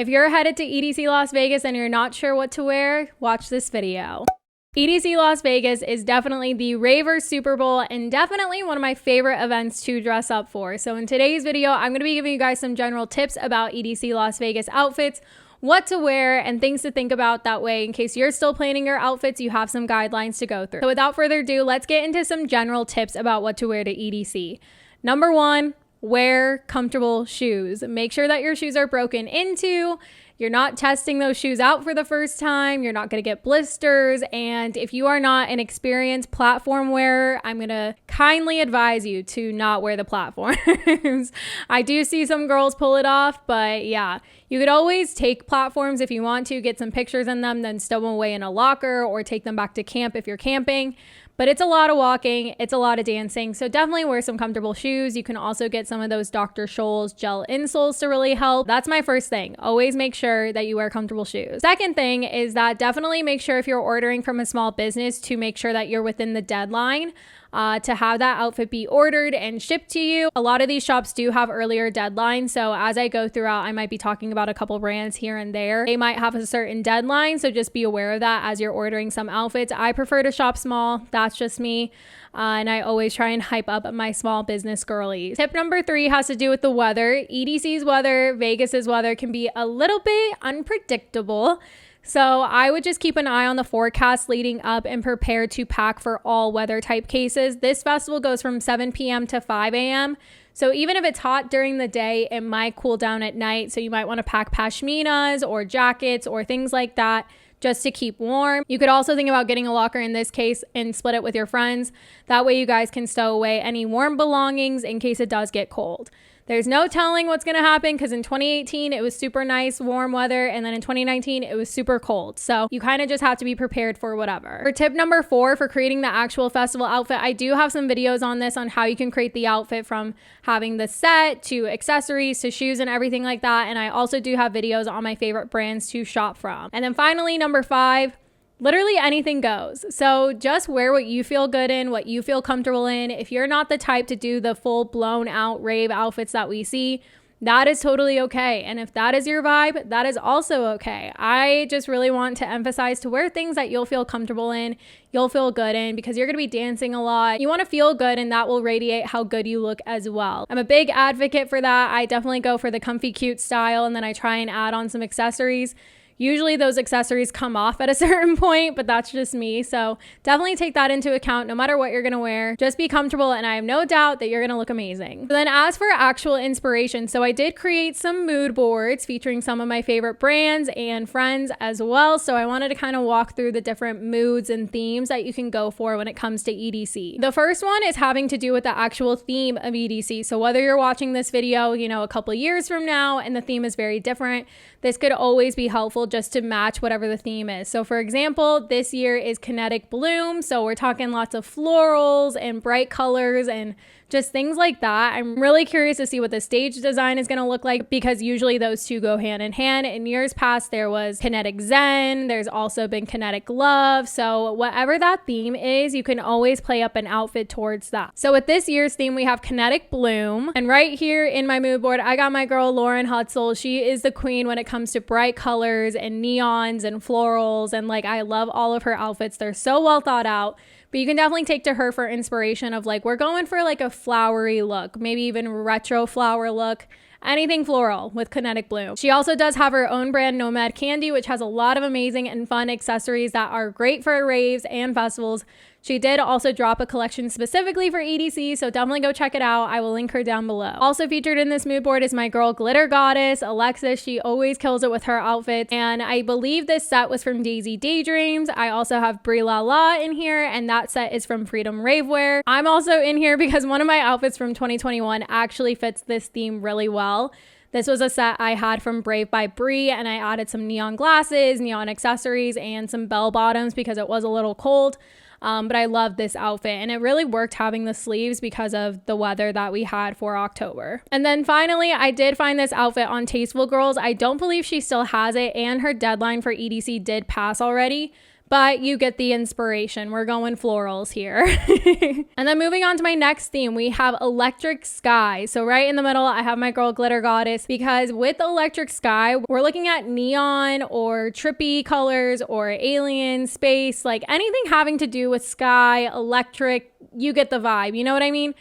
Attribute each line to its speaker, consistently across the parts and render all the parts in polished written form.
Speaker 1: If you're headed to EDC Las Vegas and you're not sure what to wear, watch this video. EDC Las Vegas is definitely the Ravers Super Bowl and definitely one of my favorite events to dress up for. So in today's video, I'm going to be giving you guys some general tips about EDC Las Vegas outfits, what to wear, and things to think about. That way, in case you're still planning your outfits, you have some guidelines to go through. So without further ado, let's get into some general tips about what to wear to EDC. Number one, wear comfortable shoes. Make sure that your shoes are broken into. You're not testing those shoes out for the first time. You're not going to get blisters. And if you are not an experienced platform wearer, I'm going to kindly advise you to not wear the platforms. I do see some girls pull it off, but yeah, you could always take platforms if you want to, get some pictures in them, then stow them away in a locker or take them back to camp if you're camping. But it's a lot of walking, it's a lot of dancing, so definitely wear some comfortable shoes. You can also get some of those Dr. Scholl's gel insoles to really help. That's my first thing. Always make sure that you wear comfortable shoes. Second thing is that definitely make sure if you're ordering from a small business to make sure that you're within the deadline to have that outfit be ordered and shipped to you. A lot of these shops do have earlier deadlines, so as I go throughout, I might be talking about a couple brands here and there. They might have a certain deadline, so just be aware of that as you're ordering some outfits. I prefer to shop small. That's just me. And I always try and hype up my small business girlies. Tip number 3 has to do with the weather. EDC's weather, Vegas's weather can be a little bit unpredictable. So I would just keep an eye on the forecast leading up and prepare to pack for all weather type cases. This festival goes from 7 p.m. to 5 a.m. So even if it's hot during the day, it might cool down at night. So you might want to pack pashminas or jackets or things like that just to keep warm. You could also think about getting a locker in this case and split it with your friends. That way you guys can stow away any warm belongings in case it does get cold. There's no telling what's going to happen because in 2018, it was super nice, warm weather. And then in 2019, it was super cold. So you kind of just have to be prepared for whatever. For tip number 4, for creating the actual festival outfit, I do have some videos on this on how you can create the outfit from having the set to accessories to shoes and everything like that. And I also do have videos on my favorite brands to shop from. And then finally, number 5, literally anything goes. So just wear what you feel good in, what you feel comfortable in. If you're not the type to do the full blown out rave outfits that we see, that is totally okay. And if that is your vibe, that is also okay. I just really want to emphasize to wear things that you'll feel comfortable in, you'll feel good in, because you're going to be dancing a lot. You want to feel good, and that will radiate how good you look as well. I'm a big advocate for that. I definitely go for the comfy cute style, and then I try and add on some accessories. Usually those accessories come off at a certain point, but that's just me. So definitely take that into account no matter what you're going to wear. Just be comfortable, and I have no doubt that you're going to look amazing. So then as for actual inspiration, so I did create some mood boards featuring some of my favorite brands and friends as well. So I wanted to kind of walk through the different moods and themes that you can go for when it comes to EDC. The first one is having to do with the actual theme of EDC. So whether you're watching this video, a couple of years from now and the theme is very different, this could always be helpful just to match whatever the theme is. So for example, this year is Kinetic Bloom. So we're talking lots of florals and bright colors and just things like that. I'm really curious to see what the stage design is going to look like, because usually those two go hand in hand. In years past, there was Kinetic Zen. There's also been Kinetic Love. So whatever that theme is, you can always play up an outfit towards that. So with this year's theme, we have Kinetic Bloom. And right here in my mood board, I got my girl Lauren Hutzel. She is the queen when it comes to bright colors and neons and florals. And I love all of her outfits. They're so well thought out. But you can definitely take to her for inspiration of we're going for a flowery look, maybe even retro flower look, anything floral with Kinetic Bloom. She also does have her own brand, Nomad Candy, which has a lot of amazing and fun accessories that are great for raves and festivals. She did also drop a collection specifically for EDC, so definitely go check it out. I will link her down below. Also featured in this mood board is my girl Glitter Goddess, Alexis. She always kills it with her outfits, and I believe this set was from Daisy Daydreams. I also have Brie La La in here, and that set is from Freedom Ravewear. I'm also in here because one of my outfits from 2021 actually fits this theme really well. This was a set I had from Brave by Brie, and I added some neon glasses, neon accessories, and some bell bottoms because it was a little cold. But I love this outfit, and it really worked having the sleeves because of the weather that we had for October. And then finally, I did find this outfit on Tasteful Girls. I don't believe she still has it, and her deadline for EDC did pass already. but you get the inspiration. We're going florals here. And then moving on to my next theme, we have electric sky. So right in the middle, I have my girl Glitter Goddess, because with electric sky, we're looking at neon or trippy colors or alien, space, like anything having to do with sky, electric, you get the vibe. You know what I mean?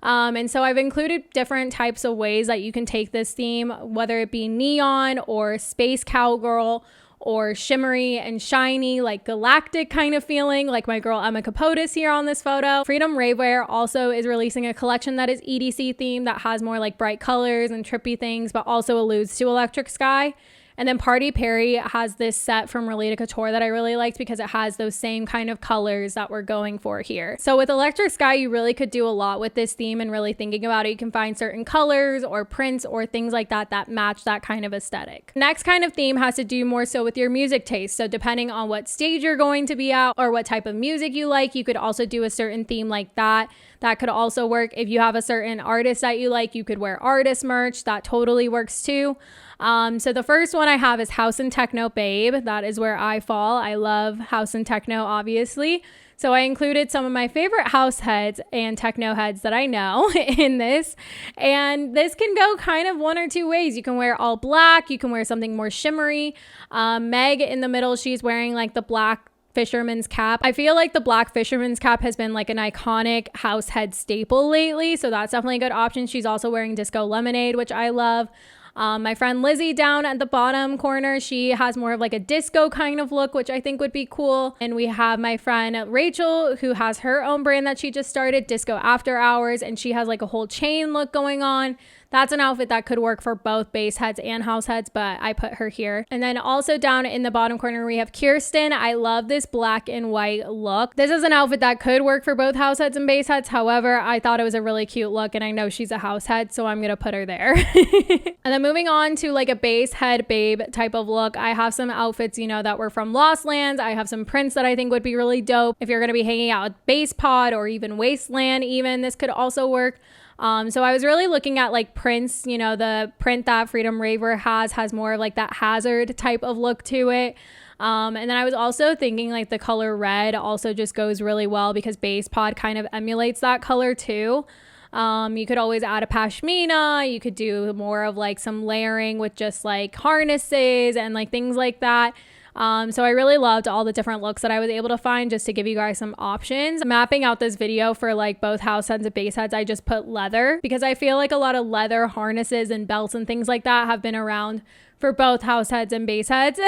Speaker 1: And so I've included different types of ways that you can take this theme, whether it be neon or space cowgirl or shimmery and shiny, like galactic kind of feeling, like my girl Emma Capotis here on this photo. Freedom Ravewear also is releasing a collection that is EDC themed, that has more like bright colors and trippy things, but also alludes to electric sky. And then Party Perry has this set from Relita Couture that I really liked, because it has those same kind of colors that we're going for here. So with electric sky, you really could do a lot with this theme, and really thinking about it, you can find certain colors or prints or things like that that match that kind of aesthetic. Next kind of theme has to do more so with your music taste. So depending on what stage you're going to be at or what type of music you like, you could also do a certain theme like that. That could also work. If you have a certain artist that you like, you could wear artist merch. That totally works too. So the first one I have is House and Techno Babe. That is where I fall. I love house and techno, obviously. So I included some of my favorite house heads and techno heads that I know in this. And this can go kind of one or two ways. You can wear all black. You can wear something more shimmery. Meg in the middle, she's wearing like the black fisherman's cap. I feel like the black fisherman's cap has been like an iconic house head staple lately. So that's definitely a good option. She's also wearing Disco Lemonade, which I love. My friend Lizzie down at the bottom corner, she has more of like a disco kind of look, which I think would be cool. And we have my friend Rachel, who has her own brand that she just started, Disco After Hours, and she has like a whole chain look going on. That's an outfit that could work for both base heads and house heads, but I put her here. And then also down in the bottom corner, we have Kirsten. I love this black and white look. This is an outfit that could work for both house heads and base heads. However, I thought it was a really cute look, and I know she's a house head, so I'm gonna put her there. And then moving on to like a base head babe type of look, I have some outfits, you know, that were from Lost Lands. I have some prints that I think would be really dope. If you're gonna be hanging out with Base Pod or even Wasteland even, this could also work. So I was really looking at like prints, you know, the print that Freedom Raver has more of like that hazard type of look to it. And then I was also thinking like the color red also just goes really well, because Base Pod kind of emulates that color too. You could always add a pashmina. You could do more of like some layering with just like harnesses and like things like that. So I really loved all the different looks that I was able to find, just to give you guys some options. Mapping out this video for like both house heads and base heads, I just put leather, because I feel like a lot of leather harnesses and belts and things like that have been around for both house heads and base heads.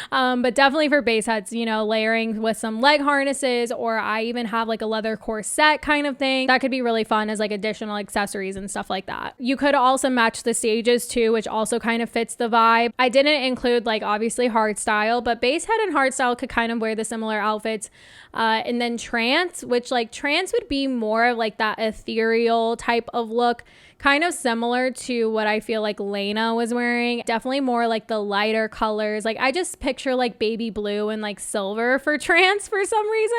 Speaker 1: But definitely for base heads, you know, layering with some leg harnesses, or I even have like a leather corset kind of thing. That could be really fun as like additional accessories and stuff like that. You could also match the stages too, which also kind of fits the vibe. I didn't include like obviously hardstyle, but base head and hardstyle could kind of wear the similar outfits. And then trance, which like trance would be more of like that ethereal type of look, kind of similar to what I feel like Lena was wearing. Definitely more like the lighter colors. Like I just picture like baby blue and like silver for trance for some reason.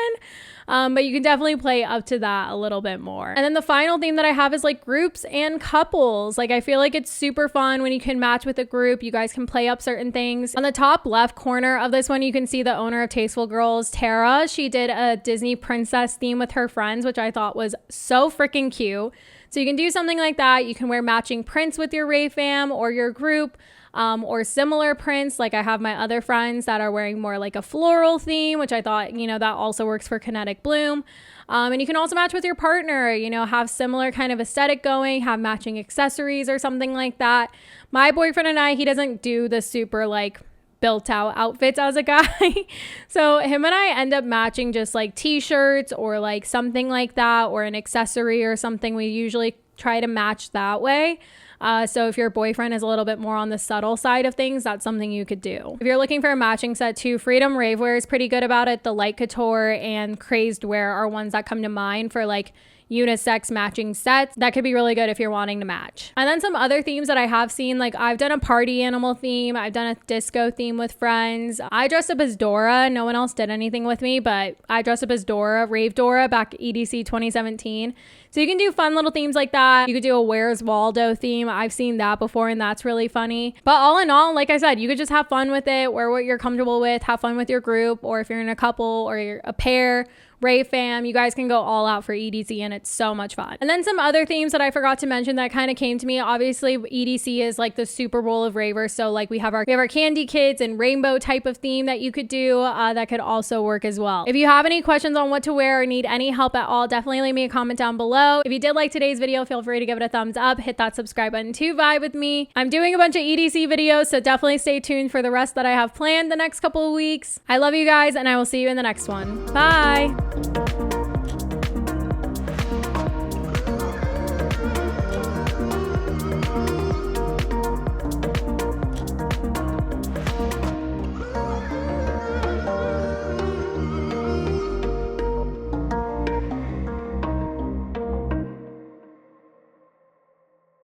Speaker 1: But you can definitely play up to that a little bit more. And then the final theme that I have is like groups and couples. Like I feel like it's super fun when you can match with a group. You guys can play up certain things. On the top left corner of this one, you can see the owner of Tasteful Girls, Tara. She did a Disney princess theme with her friends, which I thought was so freaking cute. So you can do something like that. You can wear matching prints with your Ray fam or your group, or similar prints. Like I have my other friends that are wearing more like a floral theme, which I thought, you know, that also works for Kinetic Bloom. And you can also match with your partner, you know, have similar kind of aesthetic going, have matching accessories or something like that. My boyfriend and I, he doesn't do the super like built out outfits as a guy. So him and I end up matching just like t-shirts or like something like that, or an accessory or something. We usually try to match that way. So if your boyfriend is a little bit more on the subtle side of things, that's something you could do. If you're looking for a matching set too, Freedom Ravewear is pretty good about it. The Light Couture and Crazed Wear are ones that come to mind for like, unisex matching sets. That could be really good if you're wanting to match. And then some other themes that I have seen, like I've done a party animal theme. I've done a disco theme with friends. I dressed up as Dora. No one else did anything with me, but I dressed up as Dora, Rave Dora, back EDC 2017. So you can do fun little themes like that. You could do a Where's Waldo theme. I've seen that before and that's really funny. But all in all, like I said, you could just have fun with it, wear what you're comfortable with, have fun with your group, or if you're in a couple or you're a pair, Rave fam, you guys can go all out for EDC and it's so much fun. And then some other themes that I forgot to mention that kind of came to me. Obviously, EDC is like the Super Bowl of ravers. So like we have our candy kids and rainbow type of theme that you could do that could also work as well. If you have any questions on what to wear or need any help at all, definitely leave me a comment down below. If you did like today's video, feel free to give it a thumbs up, hit that subscribe button to vibe with me. I'm doing a bunch of EDC videos, so definitely stay tuned for the rest that I have planned the next couple of weeks. I love you guys and I will see you in the next one. Bye.